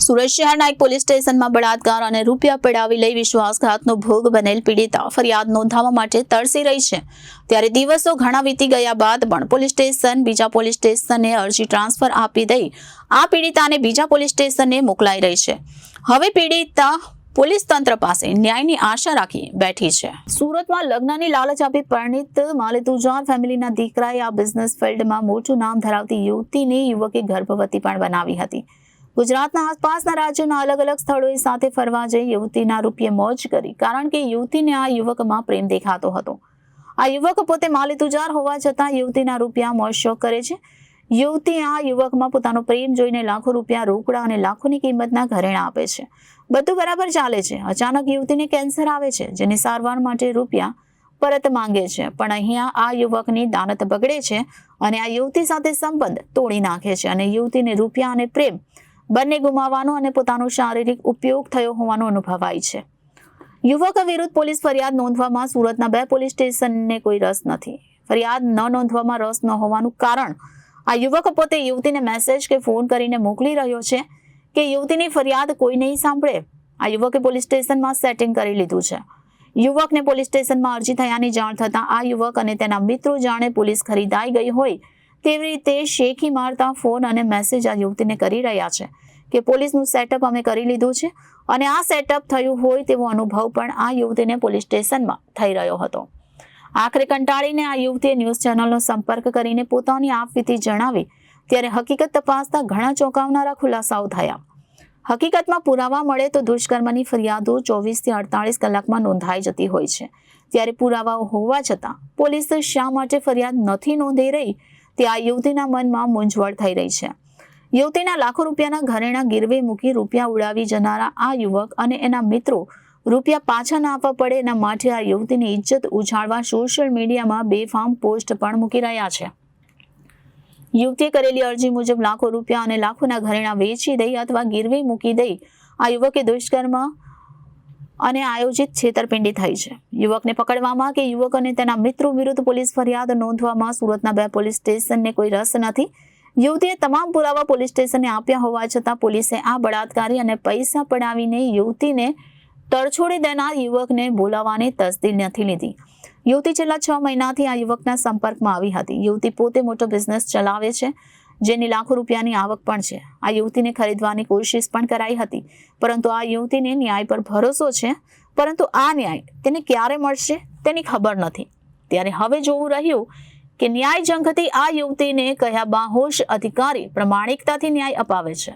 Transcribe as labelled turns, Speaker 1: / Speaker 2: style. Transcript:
Speaker 1: સુરત શહેરના એક પોલીસ સ્ટેશનમાં બળાત્કાર અને રૂપિયા પડાવી લઈ વિશ્વાસઘાતનો ભોગ બનેલ પીડિતા ફરિયાદ નોંધાવવા માટે તરસી રહી છે। ત્યારે દિવસો ઘણા વીતી ગયા બાદ પણ પોલીસ સ્ટેશન બીજા પોલીસ સ્ટેશનને અરજી ટ્રાન્સફર આપી દઈ આ પીડિતાને બીજા પોલીસ સ્ટેશનને મોકલાઈ રહી છે। હવે પીડિતા પોલીસ તંત્ર પાસે ન્યાયની આશા રાખી બેઠી છે। સુરતમાં લગ્નની લાલચ આપી પરિણીત માલેતુજાર ફેમિલીના દીકરાએ આ બિઝનેસ ફિલ્ડમાં મોટું નામ ધરાવતી યુવતીને યુવકે ગર્ભવતી પણ બનાવી હતી। ગુજરાતના આસપાસના રાજ્યોના અલગ અલગ સ્થળોએ સાથે ફરવા જઈ યુવતીના રૂપિયે મોજ કરી, કારણ કે યુવતીને આ યુવકમાં પ્રેમ દેખાતો હતો। આ યુવક પોતે માલેતુજાર હોવા છતાં યુવતીના રૂપિયા મોજ શોખ કરે છે। યુવતી આ યુવકમાં પોતાનો પ્રેમ જોઈને લાખો રૂપિયા રોકડા અને લાખોની કિંમતના ઘરેણાં આપે છે। બધું બરાબર ચાલે છે। અચાનક યુવતીને કેન્સર આવે છે, જેની સારવાર માટે રૂપિયા પરત માંગે છે, પણ અહીંયા આ યુવકની દાનત બગડે છે અને આ યુવતી સાથે સંબંધ તોડી નાખે છે અને યુવતીને રૂપિયા અને પ્રેમ બંને ગુમાવવાનો અને પોતાનો શારીરિક ઉપયોગ થયો હોવાનો અનુભવાય છે। યુવક વિરુદ્ધ પોલીસ ફરિયાદ નોંધવામાં સુરતના 2 પોલીસ સ્ટેશનને કોઈ રસ નથી। ફરિયાદ ન નોંધવામાં રસ ન હોવાનું કારણ આ યુવક પોતે યુવતીને મેસેજ કે ફોન કરીને મોકલી રહ્યો છે કે યુવતીની ફરિયાદ કોઈ નહીં સાંભળે। આ યુવકે પોલીસ સ્ટેશનમાં સેટિંગ કરી લીધું છે। યુવકને પોલીસ સ્ટેશનમાં અરજી થયાની જાણ થતાં આ યુવક અને તેના મિત્રો જાણે પોલીસ ખરીદાઈ ગઈ હોય તેવી રીતે શેખી મારતા ફોન અને મેસેજ આ યુવતીને કરી રહ્યા છે કે પોલીસનું સેટઅપ અમે કરી લીધું છે અને આ સેટઅપ થયું હોય તેવો અનુભવ પણ આ યુવતીને પોલીસ સ્ટેશનમાં થઈ રહ્યો હતો। આખરે કંટાળીને આ યુવતીએ ન્યૂઝ ચેનલનો સંપર્ક કરીને પોતાની આપવીતી જણાવી ત્યારે હકીકત તપાસતા ઘણા ચોંકાવનારા ખુલાસાઓ થયા। હકીકતમાં પુરાવા મળે તો દુષ્કર્મની ફરિયાદો 24 થી 48 કલાકમાં નોંધાઈ જતી હોય છે, ત્યારે પુરાવાઓ હોવા છતાં પોલીસ શા માટે ફરિયાદ નથી નોંધી રહી તે આ યુવતીના મનમાં મૂંઝવણ થઈ રહી છે। યુવતીના લાખો રૂપિયાના ઘરેણાં ગીરવે મૂકી રૂપિયા ઉડાવી જનારા આ યુવક અને એના મિત્રો રૂપિયા પાછા ના આપવા પડે એના માટે આ યુવતીની ઇજ્જત ઉછાળવા સોશિયલ મીડિયામાં બેફામ પોસ્ટ પણ મૂકી રહ્યા છે। યુવતીએ કરેલી અરજી મુજબ લાખો રૂપિયા અને લાખોના ઘરેણાં વેચી દઈ અથવા ગીરવે મૂકી દઈ આ યુવકે દુષ્કર્મ અને આયોજિત છેતરપિંડી થઈ છે। યુવકને પકડવામાં કે યુવક અને તેના મિત્રો વિરુદ્ધ પોલીસ ફરિયાદ નોંધવામાં સુરતના 2 પોલીસ સ્ટેશનને કોઈ રસ નથી। યુવતીએ તમામ પુરાવા પોલીસ સ્ટેશને આપ્યા હોવા છતાં પોલીસે આ બળાત્કારી અને પૈસા પડાવીને યુવતીને તરછોડી દેનાર યુવકને બોલાવવાની તસદી નથી લીધી। યુવતી છેલ્લા 6 મહિનાથી આ યુવકના સંપર્કમાં આવી હતી। યુવતી પોતે મોટો બિઝનેસ ચલાવે છે, જેની લાખો રૂપિયાની આવક પણ છે। આ યુવતીને ખરીદવાની કોશિશ પણ કરાઈ હતી, પરંતુ આ યુવતીને ન્યાય પર ભરોસો છે, પરંતુ આ ન્યાય તેને ક્યારે મળશે તેની ખબર નથી। ત્યારે હવે જોવું રહ્યું કે ન્યાય ઝંખતી આ યુવતીને કયા બાહોશ અધિકારી પ્રમાણિકતાથી ન્યાય અપાવે છે।